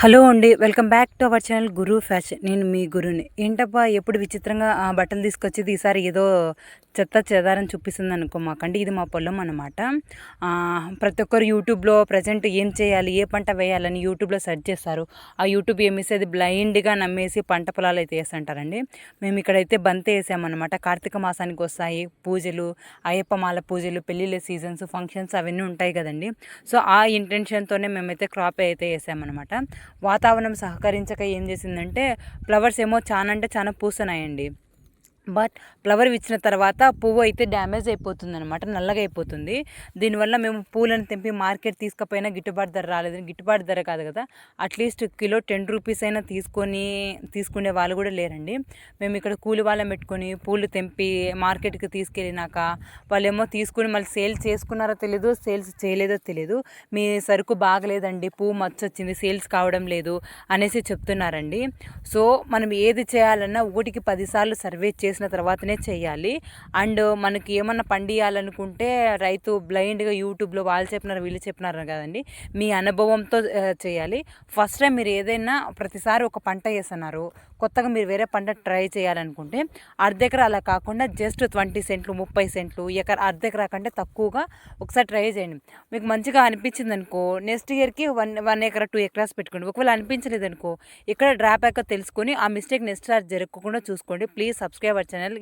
Hello అండి. Welcome back to our channel Guru fashion. నేను మీ గురుని. ఏంటబ్బా ఎప్పుడు విచిత్రంగా బట్టలు తీసుకొచ్చేది ఈసారి ఏదో చెత్త చెదారం చూపిస్తుందనుకో మాకండి. ఇది మా పొలం అనమాట. ప్రతి ఒక్కరు యూట్యూబ్‌లో ప్రెజెంట్ ఏం చేయాలి, ఏ పంట వేయాలని యూట్యూబ్‌లో సెర్చ్ చేస్తారు. ఆ యూట్యూబ్ ఏమిస్తే అది బ్లైండ్‌గా నమ్మేసి పంట పొలాలైతే ఏసంటారండి. మేము ఇక్కడైతే బంతి ఏసామనమాట. కార్తీక మాసానికి వస్తాయి పూజలు, అయ్యప్ప మాల పూజలు, పెళ్ళిళ్ళ సీజన్స్, ఫంక్షన్స్ అవన్నీ ఉంటాయి కదండీ. సో, ఆ ఇంటెన్షన్‌తోనే మేమైతే క్రాప్ అయితే ఏసామనమాట. వాతావరణం సహకరించక ఏం చేసిందంటే ఫ్లవర్స్ ఏమో చాలా అంటే చాలా పూస్తున్నాయండి. బట్ ఫ్లవర్ ఇచ్చిన తర్వాత పువ్వు అయితే డ్యామేజ్ అయిపోతుందనమాట. నల్లగా అయిపోతుంది. దీనివల్ల మేము పూలను తెంపి మార్కెట్ తీసుకపోయినా గిట్టుబాటు ధర రాలేదు. గిట్టుబాటు ధర కాదు కదా, అట్లీస్ట్ కిలో 10 రూపీస్ అయినా తీసుకునే వాళ్ళు కూడా లేరండి. మేము ఇక్కడ కూలి వాళ్ళని పెట్టుకొని పూలు తెంపి మార్కెట్కి తీసుకెళ్ళినాక వాళ్ళేమో తీసుకుని మళ్ళీ సేల్స్ చేసుకున్నారో తెలీదు, సేల్స్ చేయలేదో తెలీదు. మీ సరుకు బాగలేదండి, పువ్వు మచ్చొచ్చింది, సేల్స్ కావడం లేదు అనేసి చెప్తున్నారండి. సో మనం ఏది చేయాలన్నా ఒకటికి 10 సార్లు సర్వే చేసిన తర్వాతనే చేయాలి. అండ్ మనకి ఏమన్నా పండియాలనుకుంటే రైతు బ్లైండ్గా యూట్యూబ్లో వాళ్ళు చెప్పినారు వీళ్ళు చెప్పినారు కదండి, మీ అనుభవంతో చేయాలి. ఫస్ట్ టైం మీరు ఏదైనా ప్రతిసారి ఒక పంట వేస్తున్నారు, కొత్తగా మీరు వేరే పంట ట్రై చేయాలనుకుంటే అర్ధెకర అలా కాకుండా జస్ట్ 20 సెంట్లు 30 సెంట్లు అర్ధెకరా కంటే తక్కువగా ఒకసారి ట్రై చేయండి. మీకు మంచిగా అనిపించింది అనుకో నెక్స్ట్ ఇయర్కి 1 ఎకరా 2 ఎకరాస్ పెట్టుకోండి. ఒకవేళ అనిపించలేదు అనుకో ఇక్కడ డ్రాబ్యాక్ తెలుసుకొని ఆ మిస్టేక్ నెక్స్ట్ సారి జరగకుండా చూసుకోండి. Please subscribe our channel.